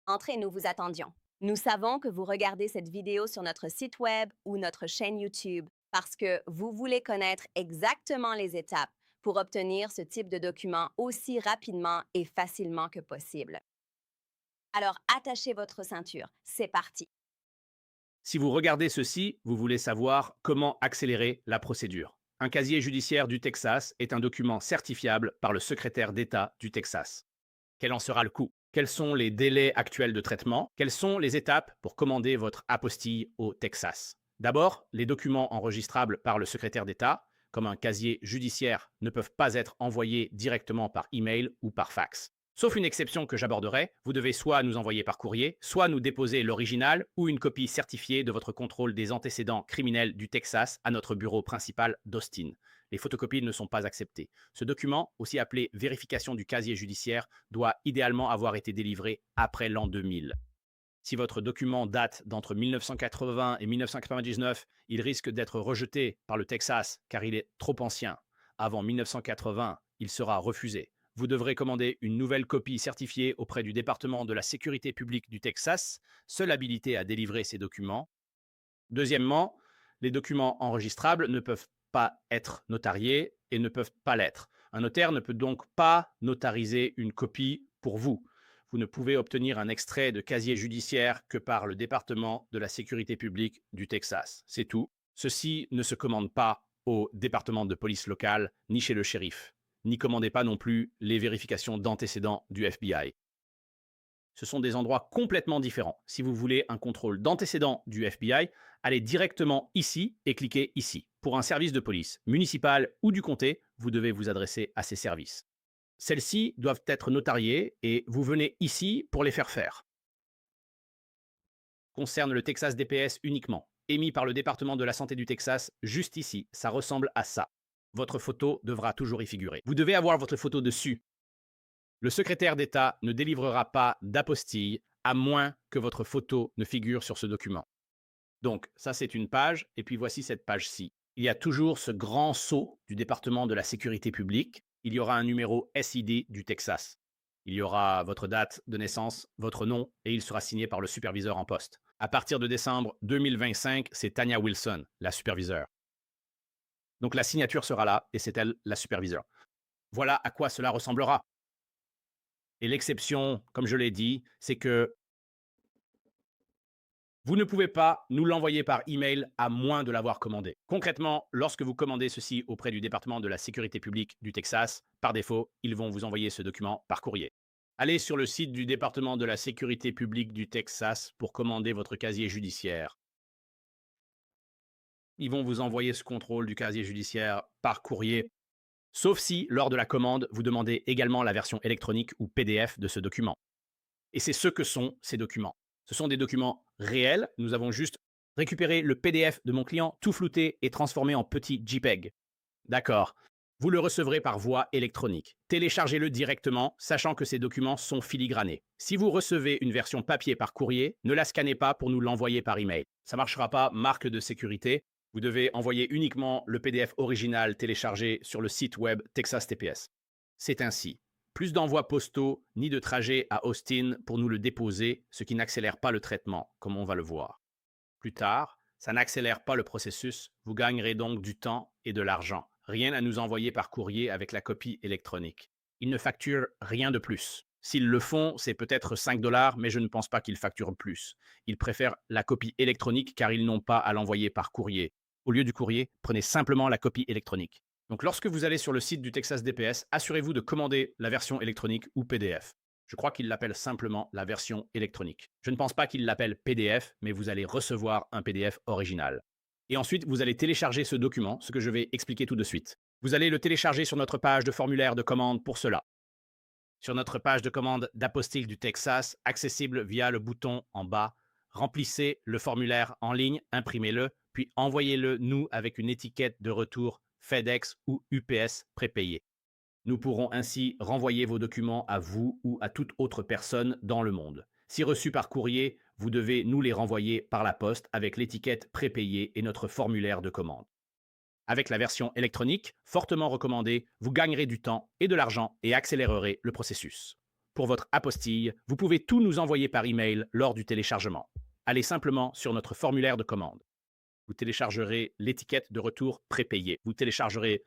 Entrez, nous vous attendions. Nous savons que vous regardez cette vidéo sur notre site web ou notre chaîne YouTube parce que vous voulez connaître exactement les étapes pour obtenir ce type de document aussi rapidement et facilement que possible. Alors attachez votre ceinture, c'est parti. Si vous regardez ceci, vous voulez savoir comment accélérer la procédure. Un casier judiciaire du Texas est un document certifiable par le secrétaire d'État du Texas. Quel en sera le coût? Quels sont les délais actuels de traitement? Quelles sont les étapes pour commander votre apostille au Texas? D'abord, les documents enregistrables par le secrétaire d'État, comme un casier judiciaire, ne peuvent pas être envoyés directement par email ou par fax. Sauf une exception que j'aborderai, vous devez soit nous envoyer par courrier, soit nous déposer l'original ou une copie certifiée de votre contrôle des antécédents criminels du Texas à notre bureau principal d'Austin. Les photocopies ne sont pas acceptées. Ce document, aussi appelé vérification du casier judiciaire, doit idéalement avoir été délivré après l'an 2000. Si votre document date d'entre 1980 et 1999, il risque d'être rejeté par le Texas car il est trop ancien. Avant 1980, il sera refusé. Vous devrez commander une nouvelle copie certifiée auprès du département de la sécurité publique du Texas, seule habilité à délivrer ces documents. Deuxièmement, les documents enregistrables ne peuvent pas être notariés et ne peuvent pas l'être. Un notaire ne peut donc pas notariser une copie pour vous. Vous ne pouvez obtenir un extrait de casier judiciaire que par le département de la sécurité publique du Texas. C'est tout. Ceci ne se commande pas au département de police locale, ni chez le shérif. N'y commandez pas non plus les vérifications d'antécédents du FBI. Ce sont des endroits complètement différents. Si vous voulez un contrôle d'antécédents du FBI, allez directement ici et cliquez ici. Pour un service de police, municipal ou du comté, vous devez vous adresser à ces services. Celles-ci doivent être notariées et vous venez ici pour les faire faire. Concerne le Texas DPS uniquement, émis par le département de la santé du Texas, juste ici, ça ressemble à ça. Votre photo devra toujours y figurer. Vous devez avoir votre photo dessus. Le secrétaire d'État ne délivrera pas d'apostille à moins que votre photo ne figure sur ce document. Donc, ça, c'est une page, et puis voici cette page-ci. Il y a toujours ce grand sceau du département de la sécurité publique. Il y aura un numéro SID du Texas. Il y aura votre date de naissance, votre nom, et il sera signé par le superviseur en poste. À partir de décembre 2025, c'est Tanya Wilson, la superviseure. Donc la signature sera là, et c'est elle la superviseure. Voilà à quoi cela ressemblera. Et l'exception, comme je l'ai dit, c'est que vous ne pouvez pas nous l'envoyer par email à moins de l'avoir commandé. Concrètement, lorsque vous commandez ceci auprès du département de la sécurité publique du Texas, par défaut, ils vont vous envoyer ce document par courrier. Allez sur le site du département de la sécurité publique du Texas pour commander votre casier judiciaire. Ils vont vous envoyer ce contrôle du casier judiciaire par courrier, sauf si, lors de la commande, vous demandez également la version électronique ou PDF de ce document. Et c'est ce que sont ces documents. Ce sont des documents réels. Nous avons juste récupéré le PDF de mon client, tout flouté et transformé en petit JPEG. D'accord. Vous le recevrez par voie électronique. Téléchargez-le directement, sachant que ces documents sont filigranés. Si vous recevez une version papier par courrier, ne la scannez pas pour nous l'envoyer par email. Ça ne marchera pas, marque de sécurité. Vous devez envoyer uniquement le PDF original téléchargé sur le site web Texas TPS. C'est ainsi. Plus d'envois postaux, ni de trajet à Austin pour nous le déposer, ce qui n'accélère pas le traitement, comme on va le voir. Plus tard, ça n'accélère pas le processus, vous gagnerez donc du temps et de l'argent. Rien à nous envoyer par courrier avec la copie électronique. Ils ne facturent rien de plus. S'ils le font, c'est peut-être 5 dollars, mais je ne pense pas qu'ils facturent plus. Ils préfèrent la copie électronique car ils n'ont pas à l'envoyer par courrier. Au lieu du courrier, prenez simplement la copie électronique. Donc lorsque vous allez sur le site du Texas DPS, assurez-vous de commander la version électronique ou PDF. Je crois qu'ils l'appellent simplement la version électronique. Je ne pense pas qu'ils l'appellent PDF, mais vous allez recevoir un PDF original. Et ensuite, vous allez télécharger ce document, ce que je vais expliquer tout de suite. Vous allez le télécharger sur notre page de formulaire de commande pour cela. Sur notre page de commande d'apostille du Texas, accessible via le bouton en bas, remplissez le formulaire en ligne, imprimez-le, puis envoyez-le nous avec une étiquette de retour FedEx ou UPS prépayée. Nous pourrons ainsi renvoyer vos documents à vous ou à toute autre personne dans le monde. Si reçus par courrier, vous devez nous les renvoyer par la poste avec l'étiquette prépayée et notre formulaire de commande. Avec la version électronique, fortement recommandée, vous gagnerez du temps et de l'argent et accélérerez le processus. pour votre apostille, vous pouvez tout nous envoyer par email lors du téléchargement. Allez simplement sur notre formulaire de commande. Vous téléchargerez l'étiquette de retour prépayée. Vous téléchargerez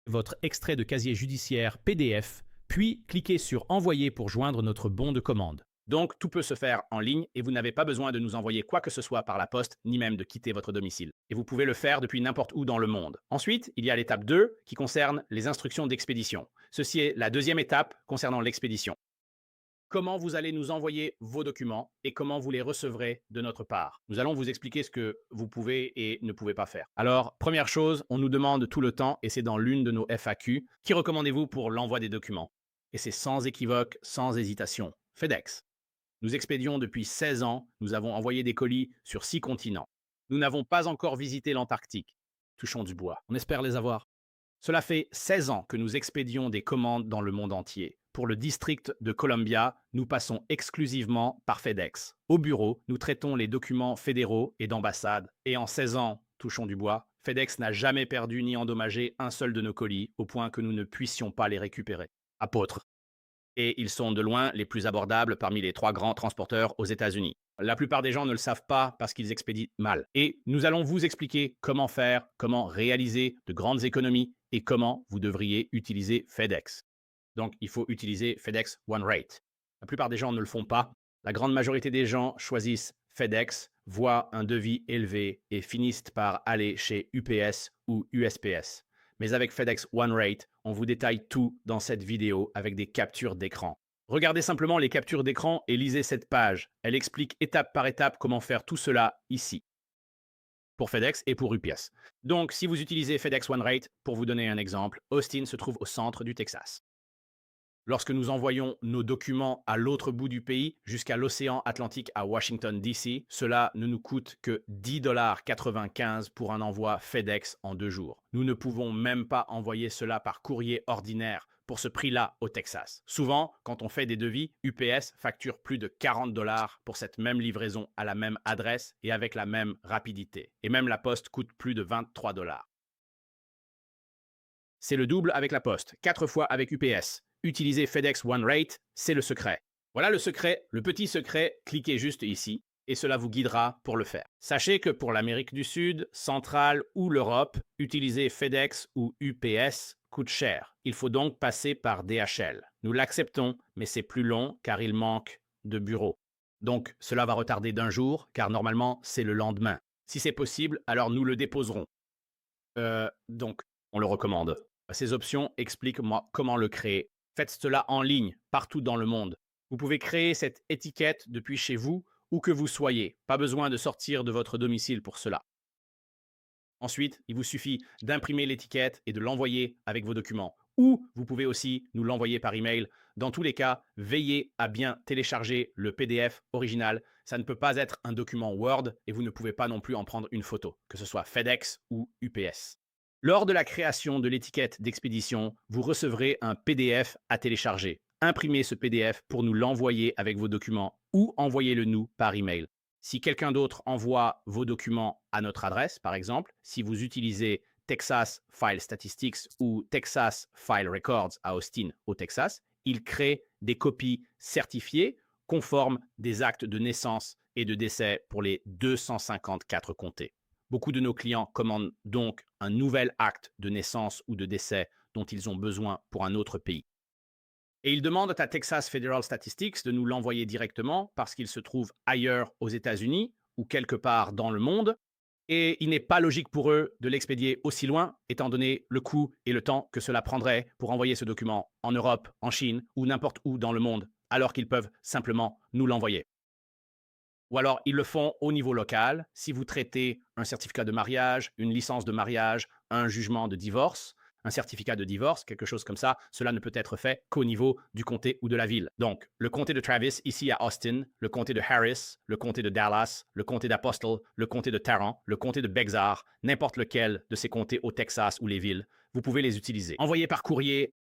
votre extrait de casier judiciaire PDF, puis cliquez sur Envoyer pour joindre notre bon de commande. Donc, tout peut se faire en ligne et vous n'avez pas besoin de nous envoyer quoi que ce soit par la poste, ni même de quitter votre domicile. Et vous pouvez le faire depuis n'importe où dans le monde. Ensuite, il y a l'étape 2 qui concerne les instructions d'expédition. Ceci est la deuxième étape concernant l'expédition. Comment vous allez nous envoyer vos documents et comment vous les recevrez de notre part. Nous allons vous expliquer ce que vous pouvez et ne pouvez pas faire. Alors, première chose, on nous demande tout le temps, et c'est dans l'une de nos FAQ, qui recommandez-vous pour l'envoi des documents? Et c'est sans équivoque, sans hésitation, FedEx. Nous expédions depuis 16 ans, nous avons envoyé des colis sur 6 continents. Nous n'avons pas encore visité l'Antarctique. Touchons du bois, on espère les avoir. Cela fait 16 ans que nous expédions des commandes dans le monde entier. Pour le district de Columbia, nous passons exclusivement par FedEx. Au bureau, nous traitons les documents fédéraux et d'ambassade. Et en 16 ans, touchons du bois, FedEx n'a jamais perdu ni endommagé un seul de nos colis, au point que nous ne puissions pas les récupérer. Apôtres. Et ils sont de loin les plus abordables parmi les 3 grands transporteurs aux États-Unis. La plupart des gens ne le savent pas parce qu'ils expédient mal. Et nous allons vous expliquer comment faire, comment réaliser de grandes économies et comment vous devriez utiliser FedEx. Donc, il faut utiliser FedEx One Rate. La plupart des gens ne le font pas. La grande majorité des gens choisissent FedEx, voient un devis élevé et finissent par aller chez UPS ou USPS. Mais avec FedEx One Rate, on vous détaille tout dans cette vidéo avec des captures d'écran. Regardez simplement les captures d'écran et lisez cette page. Elle explique étape par étape comment faire tout cela ici, pour FedEx et pour UPS. Donc, si vous utilisez FedEx One Rate, pour vous donner un exemple, Austin se trouve au centre du Texas. Lorsque nous envoyons nos documents à l'autre bout du pays, jusqu'à l'océan Atlantique à Washington, D.C., cela ne nous coûte que 10,95 $ pour un envoi FedEx en 2 jours. Nous ne pouvons même pas envoyer cela par courrier ordinaire pour ce prix-là au Texas. Souvent, quand on fait des devis, UPS facture plus de 40 $ pour cette même livraison à la même adresse et avec la même rapidité. Et même la poste coûte plus de 23 $. C'est le double avec la poste, 4 fois avec UPS. Utilisez FedEx One Rate, c'est le secret. Voilà le secret, le petit secret, cliquez juste ici et cela vous guidera pour le faire. Sachez que pour l'Amérique du Sud, centrale ou l'Europe, utiliser FedEx ou UPS coûte cher. Il faut donc passer par DHL. Nous l'acceptons, mais c'est plus long car il manque de bureaux. Donc cela va retarder d'1 jour car normalement c'est le lendemain. Si c'est possible, alors nous le déposerons. Donc on le recommande. Ces options expliquent comment le créer. Faites cela en ligne, partout dans le monde. Vous pouvez créer cette étiquette depuis chez vous, où que vous soyez. Pas besoin de sortir de votre domicile pour cela. Ensuite, il vous suffit d'imprimer l'étiquette et de l'envoyer avec vos documents. Ou vous pouvez aussi nous l'envoyer par email. Dans tous les cas, veillez à bien télécharger le PDF original. Ça ne peut pas être un document Word et vous ne pouvez pas non plus en prendre une photo, que ce soit FedEx ou UPS. Lors de la création de l'étiquette d'expédition, vous recevrez un PDF à télécharger. Imprimez ce PDF pour nous l'envoyer avec vos documents ou envoyez-le nous par email. Si quelqu'un d'autre envoie vos documents à notre adresse, par exemple, si vous utilisez Texas File Statistics ou Texas File Records à Austin, au Texas, il crée des copies certifiées conformes des actes de naissance et de décès pour les 254 comtés. Beaucoup de nos clients commandent donc un nouvel acte de naissance ou de décès dont ils ont besoin pour un autre pays. Et ils demandent à Texas Federal Statistics de nous l'envoyer directement parce qu'il se trouve ailleurs aux États-Unis ou quelque part dans le monde. Et il n'est pas logique pour eux de l'expédier aussi loin, étant donné le coût et le temps que cela prendrait pour envoyer ce document en Europe, en Chine ou n'importe où dans le monde, alors qu'ils peuvent simplement nous l'envoyer. Ou alors, ils le font au niveau local. Si vous traitez un certificat de mariage, une licence de mariage, un jugement de divorce, un certificat de divorce, quelque chose comme ça, cela ne peut être fait qu'au niveau du comté ou de la ville. Donc, le comté de Travis, ici à Austin, le comté de Harris, le comté de Dallas, le comté d'Apostle, le comté de Tarrant, le comté de Bexar, n'importe lequel de ces comtés au Texas ou les villes, vous pouvez les utiliser. Envoyez par courrier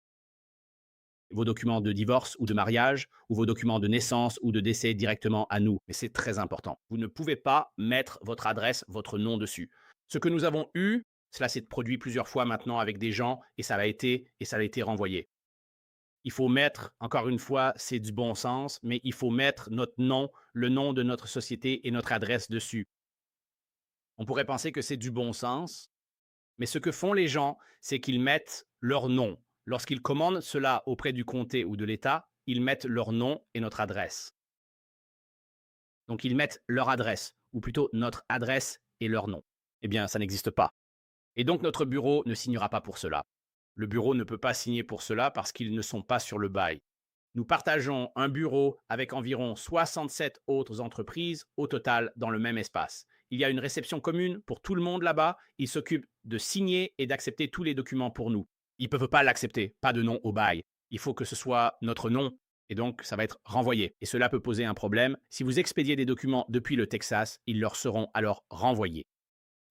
vos documents de divorce ou de mariage, ou vos documents de naissance ou de décès directement à nous. Mais c'est très important. Vous ne pouvez pas mettre votre adresse, votre nom dessus. Ce que nous avons eu, cela s'est produit plusieurs fois maintenant avec des gens et ça a été renvoyé. Il faut mettre, encore une fois, c'est du bon sens, mais il faut mettre notre nom, le nom de notre société et notre adresse dessus. On pourrait penser que c'est du bon sens, mais ce que font les gens, c'est qu'ils mettent leur nom. Lorsqu'ils commandent cela auprès du comté ou de l'État, ils mettent leur nom et notre adresse. Donc, ils mettent leur adresse, ou plutôt notre adresse et leur nom. Eh bien, ça n'existe pas. Et donc, notre bureau ne signera pas pour cela. Le bureau ne peut pas signer pour cela parce qu'ils ne sont pas sur le bail. Nous partageons un bureau avec environ 67 autres entreprises au total dans le même espace. Il y a une réception commune pour tout le monde là-bas. Ils s'occupent de signer et d'accepter tous les documents pour nous. Ils ne peuvent pas l'accepter, pas de nom au bail. Il faut que ce soit notre nom et donc ça va être renvoyé. Et cela peut poser un problème. Si vous expédiez des documents depuis le Texas, ils leur seront alors renvoyés.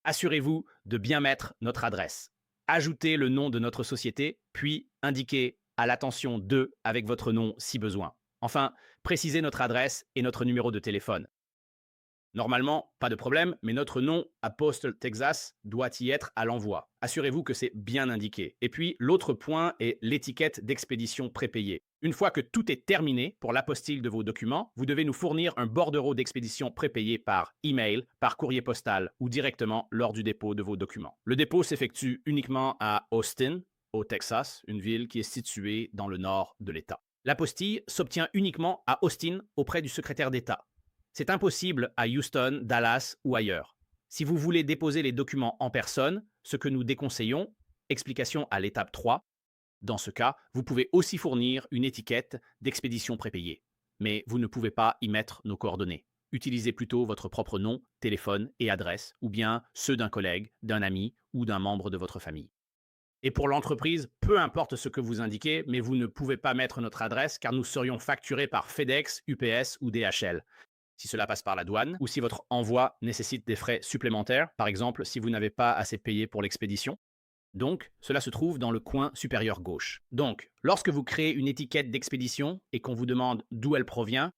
Assurez-vous de bien mettre notre adresse. Ajoutez le nom de notre société, puis indiquez à l'attention de avec votre nom si besoin. Enfin, précisez notre adresse et notre numéro de téléphone. Normalement, pas de problème, mais notre nom à Postal Texas doit y être à l'envoi. Assurez-vous que c'est bien indiqué. Et puis, l'autre point est l'étiquette d'expédition prépayée. Une fois que tout est terminé pour l'apostille de vos documents, vous devez nous fournir un bordereau d'expédition prépayé par email, par courrier postal ou directement lors du dépôt de vos documents. Le dépôt s'effectue uniquement à Austin, au Texas, une ville qui est située dans le nord de l'État. L'apostille s'obtient uniquement à Austin auprès du secrétaire d'État. C'est impossible à Houston, Dallas ou ailleurs. Si vous voulez déposer les documents en personne, ce que nous déconseillons, explication à l'étape 3, dans ce cas, vous pouvez aussi fournir une étiquette d'expédition prépayée. Mais vous ne pouvez pas y mettre nos coordonnées. Utilisez plutôt votre propre nom, téléphone et adresse, ou bien ceux d'un collègue, d'un ami ou d'un membre de votre famille. Et pour l'entreprise, peu importe ce que vous indiquez, mais vous ne pouvez pas mettre notre adresse car nous serions facturés par FedEx, UPS ou DHL. Si cela passe par la douane ou si votre envoi nécessite des frais supplémentaires, par exemple si vous n'avez pas assez payé pour l'expédition. Donc, cela se trouve dans le coin supérieur gauche. Donc, lorsque vous créez une étiquette d'expédition et qu'on vous demande d'où elle provient,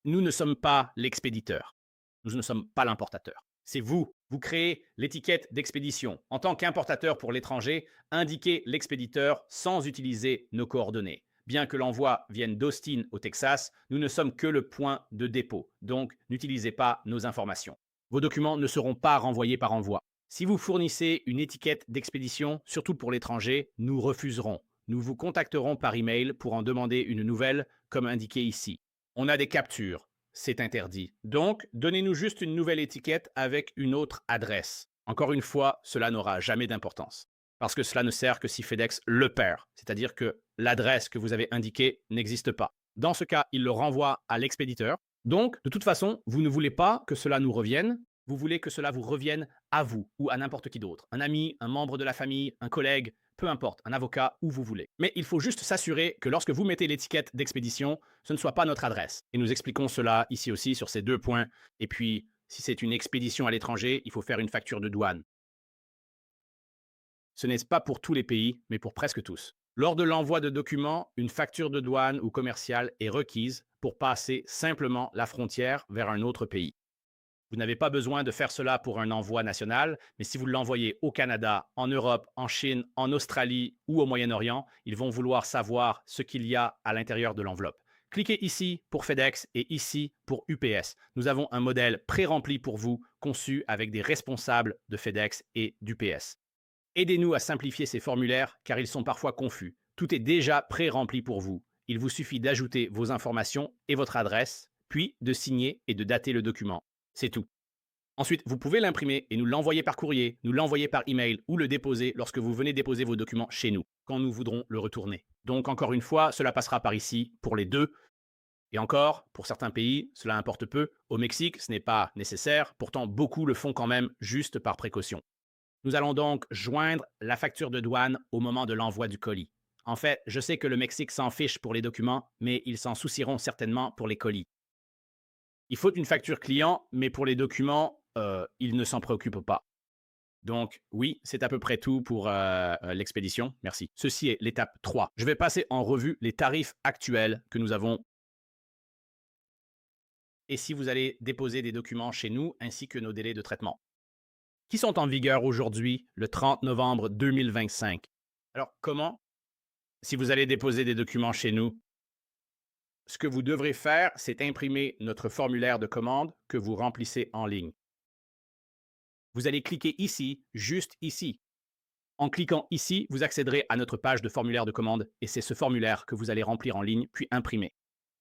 nous ne sommes pas l'expéditeur. Nous ne sommes pas l'importateur. C'est vous. Vous créez l'étiquette d'expédition. En tant qu'importateur pour l'étranger, indiquez l'expéditeur sans utiliser nos coordonnées. Bien que l'envoi vienne d'Austin au Texas, nous ne sommes que le point de dépôt. Donc, n'utilisez pas nos informations. Vos documents ne seront pas renvoyés par envoi. Si vous fournissez une étiquette d'expédition, surtout pour l'étranger, nous refuserons. Nous vous contacterons par email pour en demander une nouvelle, comme indiqué ici. On a des captures. C'est interdit. Donc, donnez-nous juste une nouvelle étiquette avec une autre adresse. Encore une fois, cela n'aura jamais d'importance. Parce que cela ne sert que si FedEx le perd, c'est-à-dire que l'adresse que vous avez indiquée n'existe pas. Dans ce cas, il le renvoie à l'expéditeur. Donc, de toute façon, vous ne voulez pas que cela nous revienne, vous voulez que cela vous revienne à vous ou à n'importe qui d'autre. Un ami, un membre de la famille, un collègue, peu importe, un avocat, où vous voulez. Mais il faut juste s'assurer que lorsque vous mettez l'étiquette d'expédition, ce ne soit pas notre adresse. Et nous expliquons cela ici aussi sur ces 2 points. Et puis, si c'est une expédition à l'étranger, il faut faire une facture de douane. Ce n'est pas pour tous les pays, mais pour presque tous. Lors de l'envoi de documents, une facture de douane ou commerciale est requise pour passer simplement la frontière vers un autre pays. Vous n'avez pas besoin de faire cela pour un envoi national, mais si vous l'envoyez au Canada, en Europe, en Chine, en Australie ou au Moyen-Orient, ils vont vouloir savoir ce qu'il y a à l'intérieur de l'enveloppe. Cliquez ici pour FedEx et ici pour UPS. Nous avons un modèle pré-rempli pour vous, conçu avec des responsables de FedEx et d'UPS. Aidez-nous à simplifier ces formulaires car ils sont parfois confus. Tout est déjà pré-rempli pour vous. Il vous suffit d'ajouter vos informations et votre adresse, puis de signer et de dater le document. C'est tout. Ensuite, vous pouvez l'imprimer et nous l'envoyer par courrier, nous l'envoyer par email ou le déposer lorsque vous venez déposer vos documents chez nous, quand nous voudrons le retourner. Donc, encore une fois, cela passera par ici pour les deux. Et encore, pour certains pays, cela importe peu. Au Mexique, ce n'est pas nécessaire, pourtant beaucoup le font quand même juste par précaution. Nous allons donc joindre la facture de douane au moment de l'envoi du colis. En fait, je sais que le Mexique s'en fiche pour les documents, mais ils s'en soucieront certainement pour les colis. Il faut une facture client, mais pour les documents, ils ne s'en préoccupent pas. Donc oui, c'est à peu près tout pour l'expédition. Merci. Ceci est l'étape 3. Je vais passer en revue les tarifs actuels que nous avons. Et si vous allez déposer des documents chez nous, ainsi que nos délais de traitement, qui sont en vigueur aujourd'hui, le 30 novembre 2025. Alors, comment Si vous allez déposer des documents chez nous, ce que vous devrez faire, c'est imprimer notre formulaire de commande que vous remplissez en ligne. Vous allez cliquer ici, juste ici. En cliquant ici, vous accéderez à notre page de formulaire de commande et c'est ce formulaire que vous allez remplir en ligne puis imprimer.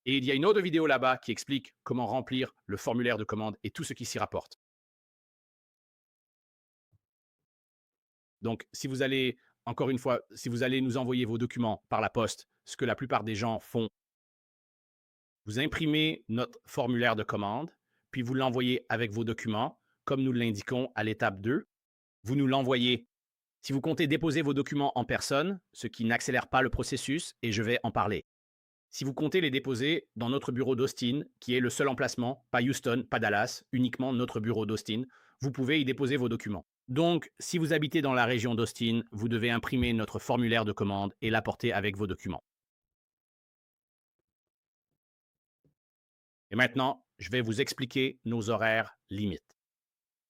Et il y a une autre vidéo là-bas qui explique comment remplir le formulaire de commande et tout ce qui s'y rapporte. Donc, si vous allez, encore une fois, si vous allez nous envoyer vos documents par la poste, ce que la plupart des gens font, vous imprimez notre formulaire de commande, puis vous l'envoyez avec vos documents, comme nous l'indiquons à l'étape 2. Vous nous l'envoyez. Si vous comptez déposer vos documents en personne, ce qui n'accélère pas le processus, et je vais en parler. Si vous comptez les déposer dans notre bureau d'Austin, qui est le seul emplacement, pas Houston, pas Dallas, uniquement notre bureau d'Austin, vous pouvez y déposer vos documents. Donc, si vous habitez dans la région d'Austin, vous devez imprimer notre formulaire de commande et l'apporter avec vos documents. Et maintenant, je vais vous expliquer nos horaires limites.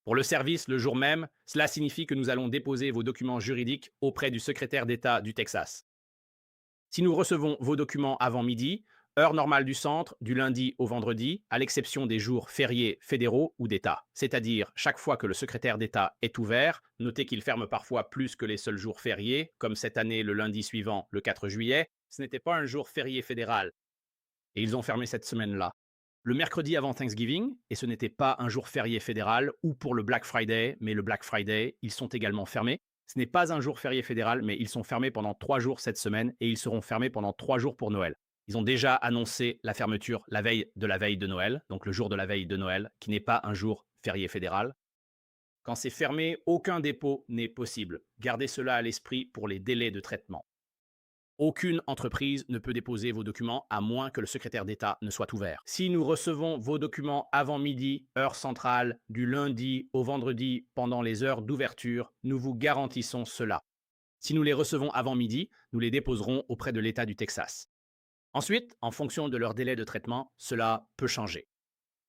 Pour le service, le jour même, cela signifie que nous allons déposer vos documents juridiques auprès du secrétaire d'État du Texas. Si nous recevons vos documents avant midi, heure normale du centre, du lundi au vendredi, à l'exception des jours fériés fédéraux ou d'État, c'est-à-dire chaque fois que le secrétaire d'État est ouvert, notez qu'il ferme parfois plus que les seuls jours fériés, comme cette année le lundi suivant, le 4 juillet, ce n'était pas un jour férié fédéral, et ils ont fermé cette semaine-là. Le mercredi avant Thanksgiving, et ce n'était pas un jour férié fédéral, ou pour le Black Friday, mais le Black Friday, ils sont également fermés. Ce n'est pas un jour férié fédéral, mais ils sont fermés pendant 3 jours cette semaine, et ils seront fermés pendant 3 jours pour Noël. Ils ont déjà annoncé la fermeture la veille de Noël, donc le jour de la veille de Noël, qui n'est pas un jour férié fédéral. Quand c'est fermé, aucun dépôt n'est possible. Gardez cela à l'esprit pour les délais de traitement. Aucune entreprise ne peut déposer vos documents à moins que le secrétaire d'État ne soit ouvert. Si nous recevons vos documents avant midi, heure centrale, du lundi au vendredi pendant les heures d'ouverture, nous vous garantissons cela. Si nous les recevons avant midi, nous les déposerons auprès de l'État du Texas. Ensuite, en fonction de leur délai de traitement, cela peut changer.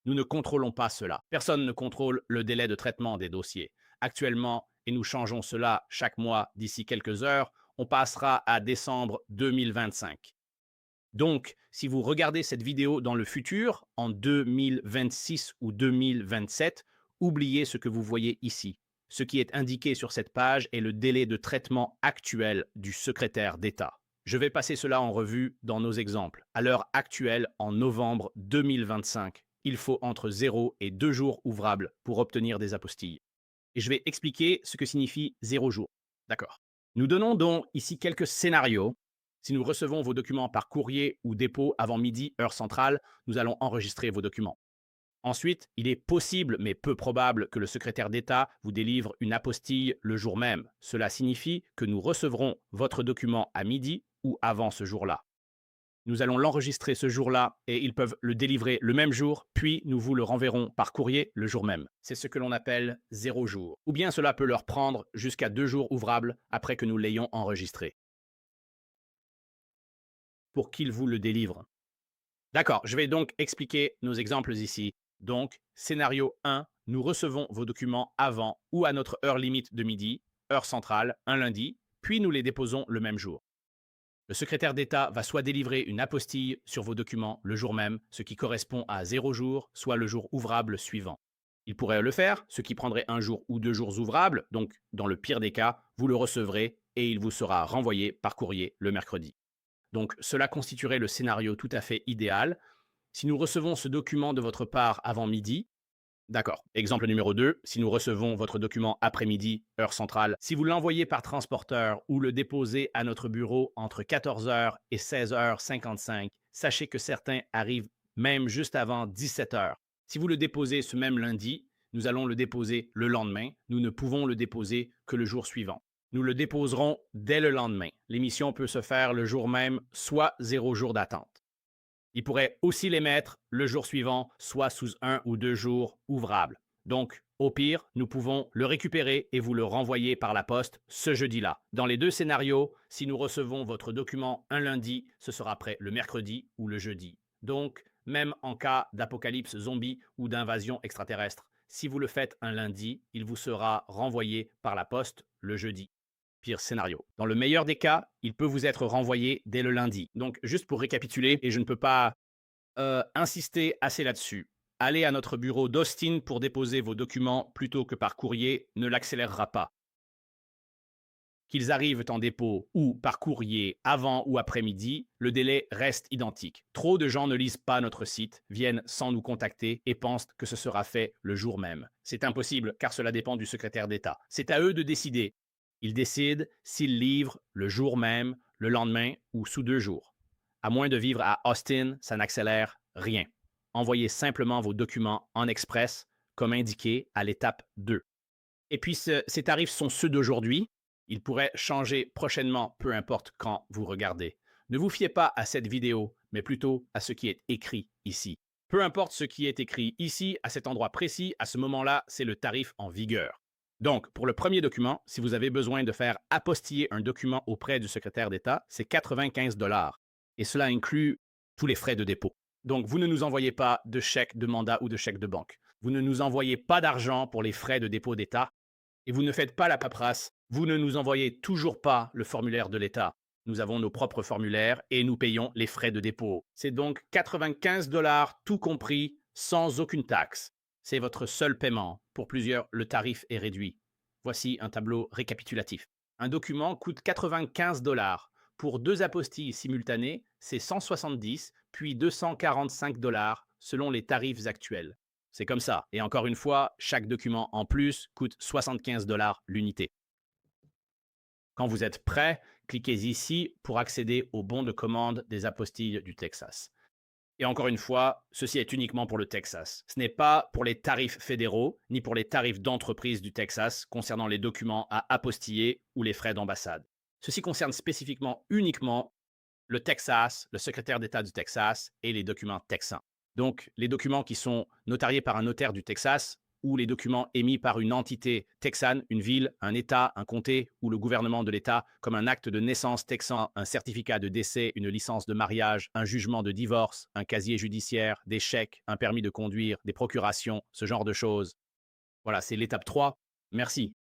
Nous ne contrôlons pas cela. Personne ne contrôle le délai de traitement des dossiers. Actuellement, et nous changeons cela chaque mois d'ici quelques heures, on passera à décembre 2025. Donc, si vous regardez cette vidéo dans le futur, en 2026 ou 2027, oubliez ce que vous voyez ici. Ce qui est indiqué sur cette page est le délai de traitement actuel du secrétaire d'État. Je vais passer cela en revue dans nos exemples. À l'heure actuelle, en novembre 2025, il faut entre 0 et 2 jours ouvrables pour obtenir des apostilles. Et je vais expliquer ce que signifie 0 jour. D'accord. Nous donnons donc ici quelques scénarios. Si nous recevons vos documents par courrier ou dépôt avant midi, heure centrale, nous allons enregistrer vos documents. Ensuite, il est possible, mais peu probable, que le secrétaire d'État vous délivre une apostille le jour même. Cela signifie que nous recevrons votre document à midi ou avant ce jour-là. Nous allons l'enregistrer ce jour-là et ils peuvent le délivrer le même jour, puis nous vous le renverrons par courrier le jour même. C'est ce que l'on appelle 0 jour. Ou bien cela peut leur prendre jusqu'à 2 jours ouvrables après que nous l'ayons enregistré. Pour qu'ils vous le délivrent. D'accord, je vais donc expliquer nos exemples ici. Donc, scénario 1, nous recevons vos documents avant ou à notre heure limite de midi, heure centrale, un lundi, puis nous les déposons le même jour. Le secrétaire d'État va soit délivrer une apostille sur vos documents le jour même, ce qui correspond à 0 jour, soit le jour ouvrable suivant. Il pourrait le faire, ce qui prendrait 1 jour ou 2 jours ouvrables, donc dans le pire des cas, vous le recevrez et il vous sera renvoyé par courrier le mercredi. Donc cela constituerait le scénario tout à fait idéal. Si nous recevons ce document de votre part avant midi, d'accord. Exemple numéro 2, si nous recevons votre document après-midi, heure centrale, si vous l'envoyez par transporteur ou le déposez à notre bureau entre 14h et 16h55, sachez que certains arrivent même juste avant 17h. Si vous le déposez ce même lundi, nous allons le déposer le lendemain. Nous ne pouvons le déposer que le jour suivant. Nous le déposerons dès le lendemain. L'émission peut se faire le jour même, soit 0 jour d'attente. Il pourrait aussi l'émettre le jour suivant, soit sous 1 ou 2 jours ouvrables. Donc, au pire, nous pouvons le récupérer et vous le renvoyer par la poste ce jeudi-là. Dans les deux scénarios, si nous recevons votre document un lundi, ce sera prêt le mercredi ou le jeudi. Donc, même en cas d'apocalypse zombie ou d'invasion extraterrestre, si vous le faites un lundi, il vous sera renvoyé par la poste le jeudi. Pire scénario. Dans le meilleur des cas, il peut vous être renvoyé dès le lundi. Donc, juste pour récapituler, et je ne peux pas insister assez là-dessus. Aller à notre bureau d'Austin pour déposer vos documents plutôt que par courrier ne l'accélérera pas. Qu'ils arrivent en dépôt ou par courrier avant ou après-midi, le délai reste identique. Trop de gens ne lisent pas notre site, viennent sans nous contacter et pensent que ce sera fait le jour même. C'est impossible car cela dépend du secrétaire d'État. C'est à eux de décider. Ils décident s'ils livrent le jour même, le lendemain ou sous 2 jours. À moins de vivre à Austin, ça n'accélère rien. Envoyez simplement vos documents en express, comme indiqué à l'étape 2. Et puis, ces tarifs sont ceux d'aujourd'hui. Ils pourraient changer prochainement, peu importe quand vous regardez. Ne vous fiez pas à cette vidéo, mais plutôt à ce qui est écrit ici. Peu importe ce qui est écrit ici, à cet endroit précis, à ce moment-là, c'est le tarif en vigueur. Donc, pour le premier document, si vous avez besoin de faire apostiller un document auprès du secrétaire d'État, c'est 95 dollars. Et cela inclut tous les frais de dépôt. Donc, vous ne nous envoyez pas de chèque de mandat ou de chèque de banque. Vous ne nous envoyez pas d'argent pour les frais de dépôt d'État et vous ne faites pas la paperasse. Vous ne nous envoyez toujours pas le formulaire de l'État. Nous avons nos propres formulaires et nous payons les frais de dépôt. C'est donc 95 dollars tout compris, sans aucune taxe. C'est votre seul paiement. Pour plusieurs, le tarif est réduit. Voici un tableau récapitulatif. Un document coûte 95 dollars. Pour 2 apostilles simultanées, c'est 170, puis 245 dollars selon les tarifs actuels. C'est comme ça. Et encore une fois, chaque document en plus coûte 75 dollars l'unité. Quand vous êtes prêt, cliquez ici pour accéder au bon de commande des apostilles du Texas. Et encore une fois, ceci est uniquement pour le Texas. Ce n'est pas pour les tarifs fédéraux, ni pour les tarifs d'entreprise du Texas concernant les documents à apostiller ou les frais d'ambassade. Ceci concerne spécifiquement uniquement le Texas, le secrétaire d'État du Texas et les documents texans. Donc, les documents qui sont notariés par un notaire du Texas ou les documents émis par une entité texane, une ville, un État, un comté ou le gouvernement de l'État, comme un acte de naissance texan, un certificat de décès, une licence de mariage, un jugement de divorce, un casier judiciaire, des chèques, un permis de conduire, des procurations, ce genre de choses. Voilà, c'est l'étape 3. Merci.